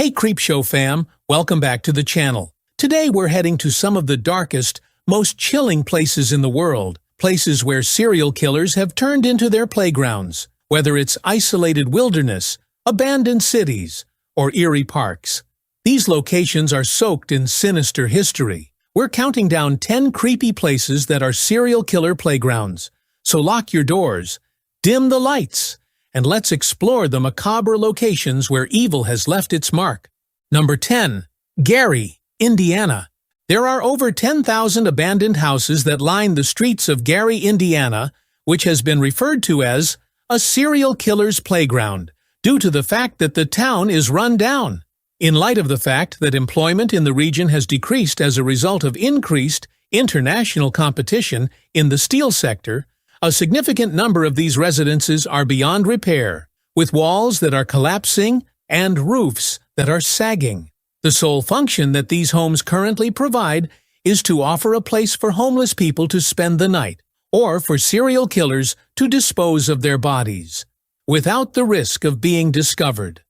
Hey Creepshow fam, welcome back to the channel. Today we're heading to some of the darkest, most chilling places in the world. Places where serial killers have turned into their playgrounds. Whether it's isolated wilderness, abandoned cities, or eerie parks. These locations are soaked in sinister history. We're counting down 10 creepy places that are serial killer playgrounds. So lock your doors, dim the lights, and let's explore the macabre locations where evil has left its mark. Number 10. Gary, Indiana. There are over 10,000 abandoned houses that line the streets of Gary, Indiana, which has been referred to as a serial killer's playground, due to the fact that the town is run down. In light of the fact that employment in the region has decreased as a result of increased international competition in the steel sector, a significant number of these residences are beyond repair, with walls that are collapsing and roofs that are sagging. The sole function that these homes currently provide is to offer a place for homeless people to spend the night, or for serial killers to dispose of their bodies, without the risk of being discovered.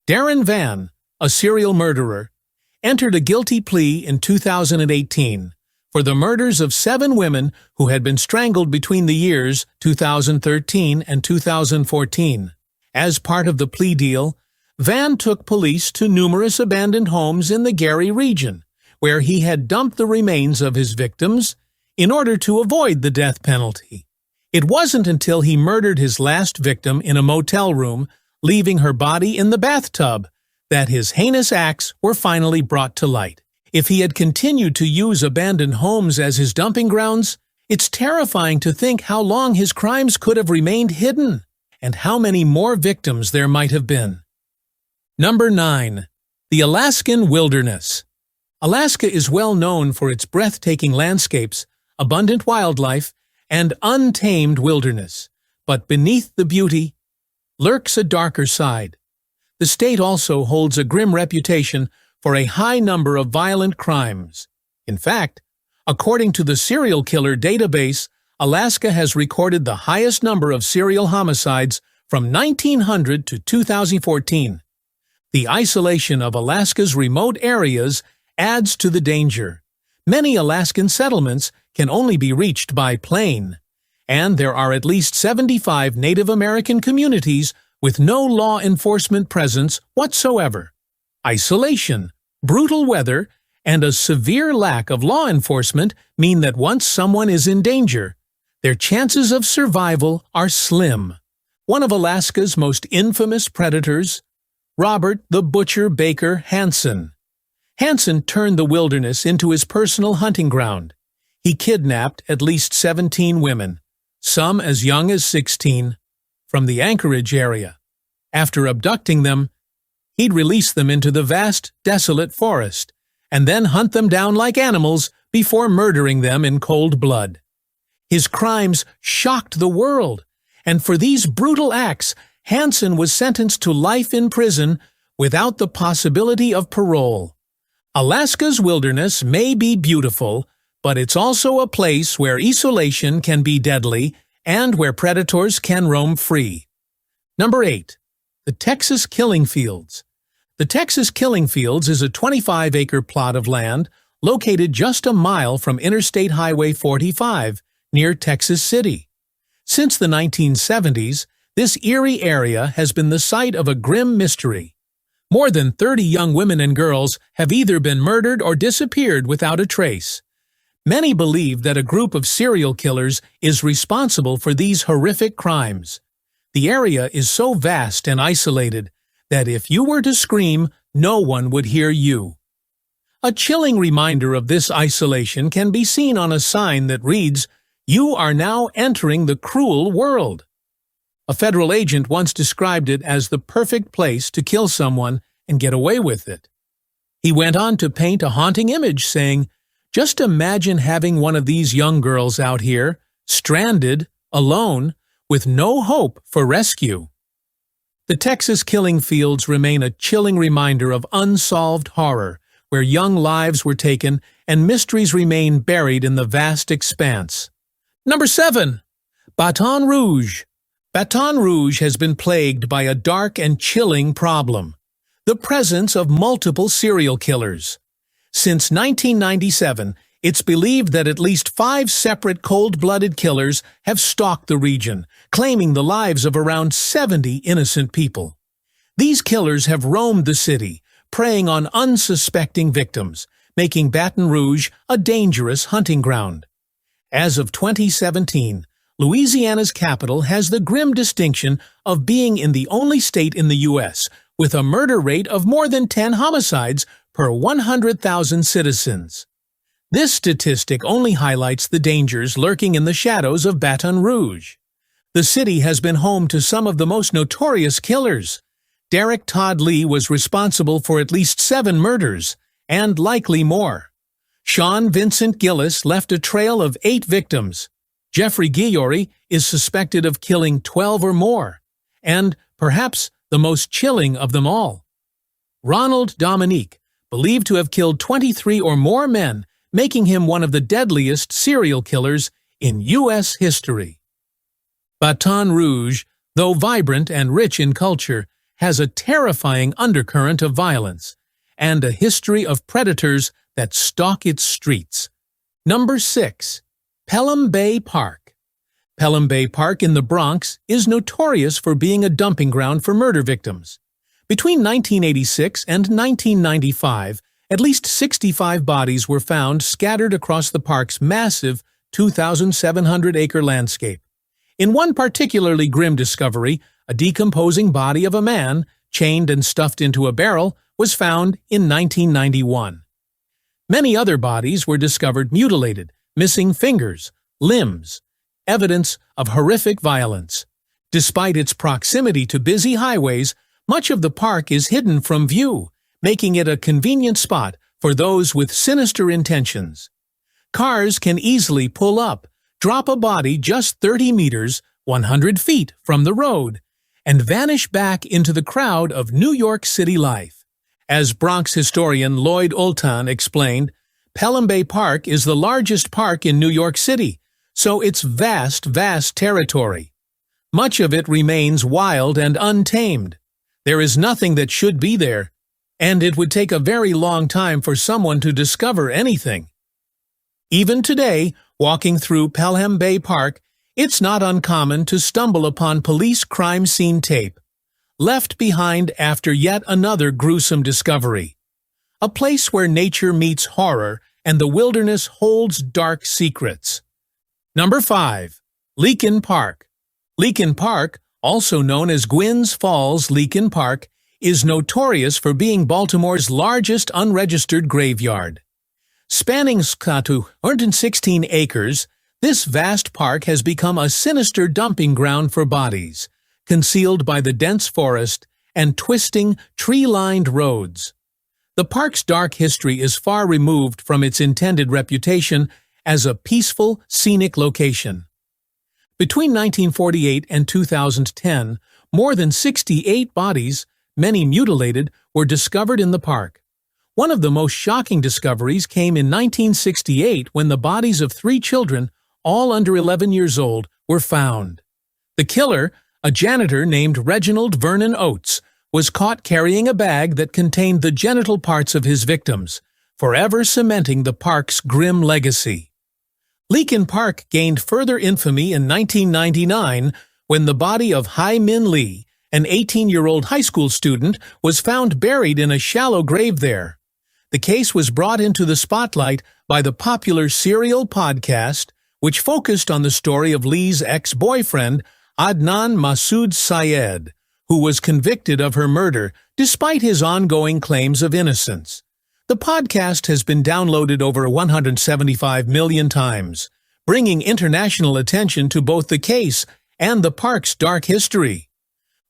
Darren Vann, a serial murderer, entered a guilty plea in 2018 for the murders of 7 women who had been strangled between the years 2013 and 2014. As part of the plea deal, Vann took police to numerous abandoned homes in the Gary region, where he had dumped the remains of his victims in order to avoid the death penalty. It wasn't until he murdered his last victim in a motel room, leaving her body in the bathtub, that his heinous acts were finally brought to light. If he had continued to use abandoned homes as his dumping grounds, it's terrifying to think how long his crimes could have remained hidden, and how many more victims there might have been. Number 9. The Alaskan Wilderness. Alaska is well known for its breathtaking landscapes, abundant wildlife, and untamed wilderness. But beneath the beauty lurks a darker side. The state also holds a grim reputation for a high number of violent crimes. In fact, according to the serial killer database, Alaska has recorded the highest number of serial homicides from 1900 to 2014. The isolation of Alaska's remote areas adds to the danger. Many Alaskan settlements can only be reached by plane, and there are at least 75 Native American communities with no law enforcement presence whatsoever. Isolation, brutal weather, and a severe lack of law enforcement mean that once someone is in danger, their chances of survival are slim. One of Alaska's most infamous predators, Robert the Butcher Baker Hansen. Hansen turned the wilderness into his personal hunting ground. He kidnapped at least 17 women, some as young as 16, from the Anchorage area. After abducting them, he'd release them into the vast, desolate forest, and then hunt them down like animals before murdering them in cold blood. His crimes shocked the world, and for these brutal acts, Hansen was sentenced to life in prison without the possibility of parole. Alaska's wilderness may be beautiful, but it's also a place where isolation can be deadly and where predators can roam free. Number 8. The Texas Killing Fields. The Texas Killing Fields is a 25-acre plot of land located just a mile from Interstate Highway 45 near Texas City. Since the 1970s, this eerie area has been the site of a grim mystery. More than 30 young women and girls have either been murdered or disappeared without a trace. Many believe that a group of serial killers is responsible for these horrific crimes. The area is so vast and isolated that if you were to scream, no one would hear you. A chilling reminder of this isolation can be seen on a sign that reads, "You are now entering the cruel world." A federal agent once described it as the perfect place to kill someone and get away with it. He went on to paint a haunting image, saying, "Just imagine having one of these young girls out here, stranded, alone, with no hope for rescue." The Texas Killing Fields remain a chilling reminder of unsolved horror, where young lives were taken and mysteries remain buried in the vast expanse. Number 7. Baton Rouge. Baton Rouge has been plagued by a dark and chilling problem. the presence of multiple serial killers. Since 1997, it's believed that at least 5 separate cold-blooded killers have stalked the region, claiming the lives of around 70 innocent people. These killers have roamed the city, preying on unsuspecting victims, making Baton Rouge a dangerous hunting ground. As of 2017, Louisiana's capital has the grim distinction of being in the only state in the U.S. with a murder rate of more than 10 homicides per 100,000 citizens. This statistic only highlights the dangers lurking in the shadows of Baton Rouge. The city has been home to some of the most notorious killers. Derek Todd Lee was responsible for at least 7 murders, and likely more. Sean Vincent Gillis left a trail of 8 victims. Jeffrey Guillory is suspected of killing 12 or more. And, perhaps, the most chilling of them all, Ronald Dominique, believed to have killed 23 or more men, making him one of the deadliest serial killers in U.S. history. Baton Rouge, though vibrant and rich in culture, has a terrifying undercurrent of violence and a history of predators that stalk its streets. Number 6. Pelham Bay Park. Pelham Bay Park in the Bronx is notorious for being a dumping ground for murder victims. Between 1986 and 1995, at least 65 bodies were found scattered across the park's massive 2,700-acre landscape. In one particularly grim discovery, a decomposing body of a man, chained and stuffed into a barrel, was found in 1991. Many other bodies were discovered mutilated, missing fingers, limbs, evidence of horrific violence. Despite its proximity to busy highways, much of the park is hidden from view, making it a convenient spot for those with sinister intentions. Cars can easily pull up, drop a body just 30 meters, 100 feet from the road, and vanish back into the crowd of New York City life. As Bronx historian Lloyd Oulton explained, Pelham Bay Park is the largest park in New York City, so it's vast territory. Much of it remains wild and untamed. There is nothing that should be there, and it would take a very long time for someone to discover anything. Even today, walking through Pelham Bay Park, it's not uncommon to stumble upon police crime scene tape, left behind after yet another gruesome discovery. A place where nature meets horror and the wilderness holds dark secrets. Number 5. Leakin Park. Leakin Park, also known as Gwynns Falls Leakin Park, is notorious for being Baltimore's largest unregistered graveyard. Spanning 216 acres, this vast park has become a sinister dumping ground for bodies, concealed by the dense forest and twisting, tree-lined roads. The park's dark history is far removed from its intended reputation as a peaceful, scenic location. Between 1948 and 2010, more than 68 bodies, many mutilated, were discovered in the park. One of the most shocking discoveries came in 1968 when the bodies of 3 children, all under 11 years old, were found. The killer, a janitor named Reginald Vernon Oates, was caught carrying a bag that contained the genital parts of his victims, forever cementing the park's grim legacy. Leakin Park gained further infamy in 1999 when the body of Hai Min Lee, an 18-year-old high school student, was found buried in a shallow grave there. The case was brought into the spotlight by the popular Serial podcast, which focused on the story of Lee's ex-boyfriend, Adnan Masood Syed, who was convicted of her murder despite his ongoing claims of innocence. The podcast has been downloaded over 175 million times, bringing international attention to both the case and the park's dark history.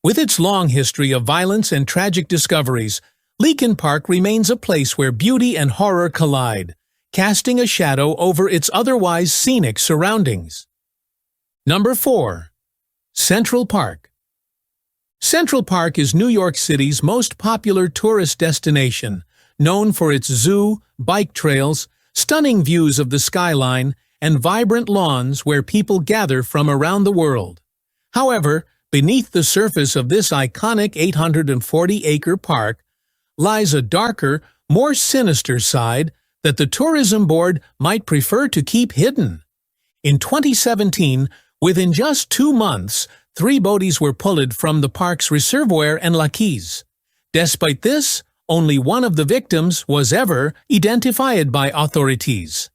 With its long history of violence and tragic discoveries, Leakin Park remains a place where beauty and horror collide, casting a shadow over its otherwise scenic surroundings. Number 4. Central Park. Central Park is New York City's most popular tourist destination, known for its zoo, bike trails, stunning views of the skyline, and vibrant lawns where people gather from around the world. However, beneath the surface of this iconic 840-acre park lies a darker, more sinister side that the tourism board might prefer to keep hidden. In 2017, within just 2 months, 3 bodies were pulled from the park's reservoir and lakees. Despite this, only one of the victims was ever identified by authorities.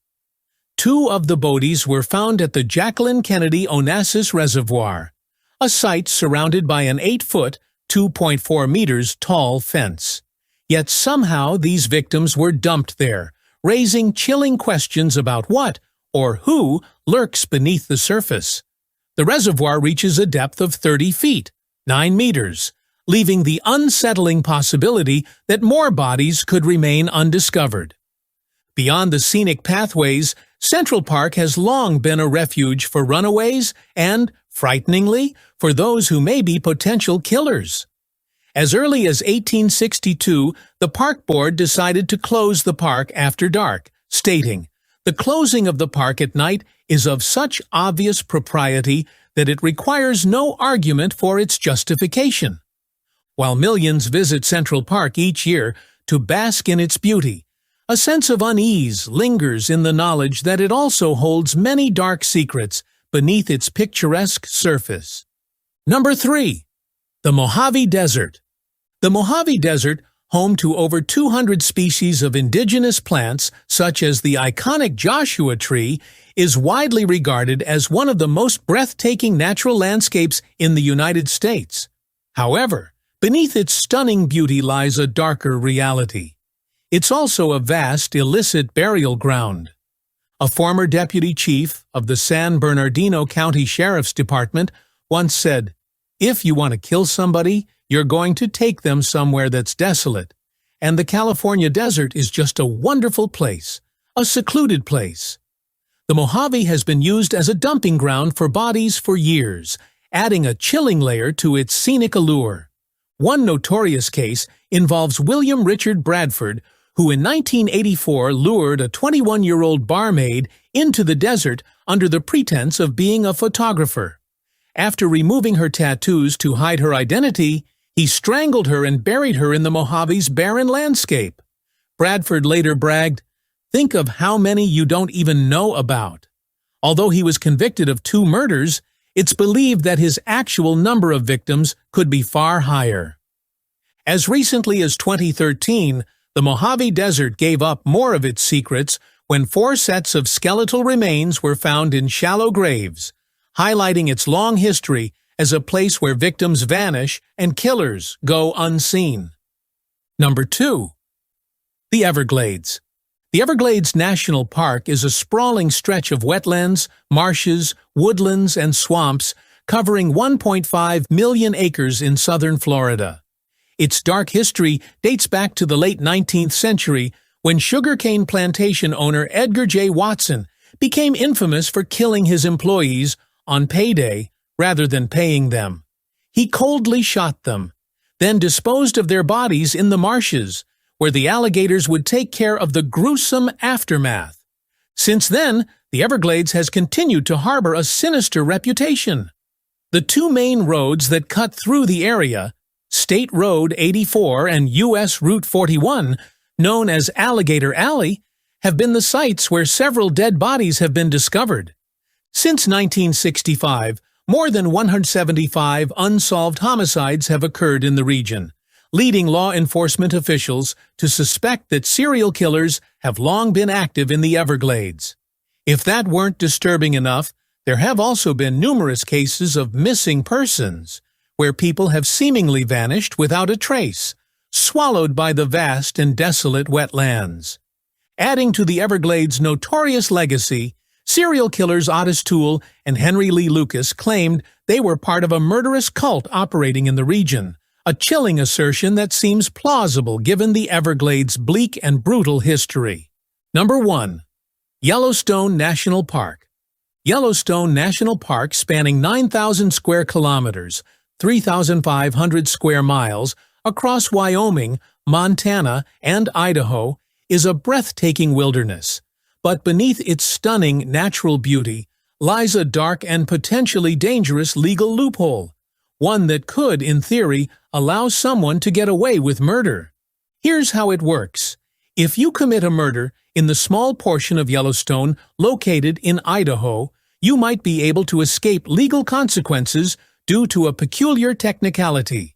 2 of the bodies were found at the Jacqueline Kennedy Onassis Reservoir, a site surrounded by an 8-foot, 2.4 meters tall fence. Yet somehow these victims were dumped there, raising chilling questions about what, or who, lurks beneath the surface. The reservoir reaches a depth of 30 feet, 9 meters, leaving the unsettling possibility that more bodies could remain undiscovered. Beyond the scenic pathways, Central Park has long been a refuge for runaways and, frighteningly, for those who may be potential killers. As early as 1862, the park board decided to close the park after dark, stating, "The closing of the park at night is of such obvious propriety that it requires no argument for its justification." While millions visit Central Park each year to bask in its beauty, a sense of unease lingers in the knowledge that it also holds many dark secrets beneath its picturesque surface. Number 3. The Mojave Desert. The Mojave Desert, home to over 200 species of indigenous plants such as the iconic Joshua tree, is widely regarded as one of the most breathtaking natural landscapes in the United States. However, beneath its stunning beauty lies a darker reality. It's also a vast, illicit burial ground. A former deputy chief of the San Bernardino County Sheriff's Department once said, "If you want to kill somebody, you're going to take them somewhere that's desolate. And the California desert is just a wonderful place, a secluded place." The Mojave has been used as a dumping ground for bodies for years, adding a chilling layer to its scenic allure. One notorious case involves William Richard Bradford, who in 1984 lured a 21-year-old barmaid into the desert under the pretense of being a photographer. After removing her tattoos to hide her identity, he strangled her and buried her in the Mojave's barren landscape. Bradford later bragged, "Think of how many you don't even know about." Although he was convicted of 2 murders, it's believed that his actual number of victims could be far higher. As recently as 2013, the Mojave Desert gave up more of its secrets when 4 sets of skeletal remains were found in shallow graves, highlighting its long history as a place where victims vanish and killers go unseen. Number 2. The Everglades. The Everglades National Park is a sprawling stretch of wetlands, marshes, woodlands, and swamps covering 1.5 million acres in southern Florida. Its dark history dates back to the late 19th century when sugarcane plantation owner Edgar J. Watson became infamous for killing his employees on payday rather than paying them. He coldly shot them, then disposed of their bodies in the marshes, where the alligators would take care of the gruesome aftermath. Since then, the Everglades has continued to harbor a sinister reputation. The 2 main roads that cut through the area, State Road 84 and U.S. Route 41, known as Alligator Alley, have been the sites where several dead bodies have been discovered. Since 1965, more than 175 unsolved homicides have occurred in the region, leading law enforcement officials to suspect that serial killers have long been active in the Everglades. If that weren't disturbing enough, there have also been numerous cases of missing persons, where people have seemingly vanished without a trace, swallowed by the vast and desolate wetlands. Adding to the Everglades' notorious legacy, serial killers Otis Toole and Henry Lee Lucas claimed they were part of a murderous cult operating in the region, a chilling assertion that seems plausible given the Everglades' bleak and brutal history. Number 1. Yellowstone National Park. Yellowstone National Park, spanning 9,000 square kilometers, 3,500 square miles, across Wyoming, Montana, and Idaho, is a breathtaking wilderness. But beneath its stunning natural beauty lies a dark and potentially dangerous legal loophole, one that could, in theory, allow someone to get away with murder. Here's how it works. If you commit a murder in the small portion of Yellowstone located in Idaho, you might be able to escape legal consequences due to a peculiar technicality.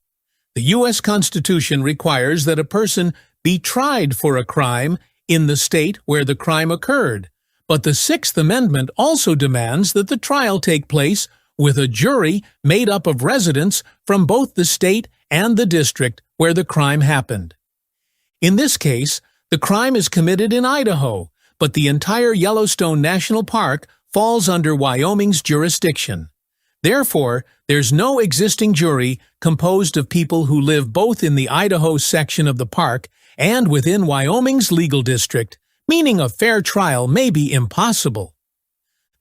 The U.S. Constitution requires that a person be tried for a crime in the state where the crime occurred, but the Sixth Amendment also demands that the trial take place with a jury made up of residents from both the state and the district where the crime happened. In this case, the crime is committed in Idaho, but the entire Yellowstone National Park falls under Wyoming's jurisdiction. Therefore, there's no existing jury composed of people who live both in the Idaho section of the park and within Wyoming's legal district, meaning a fair trial may be impossible.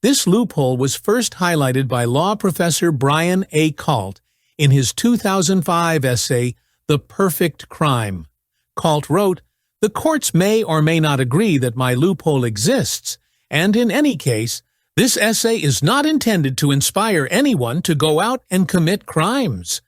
This loophole was first highlighted by law professor Brian A. Kalt in his 2005 essay, The Perfect Crime. Kalt wrote, "The courts may or may not agree that my loophole exists, and in any case, this essay is not intended to inspire anyone to go out and commit crimes.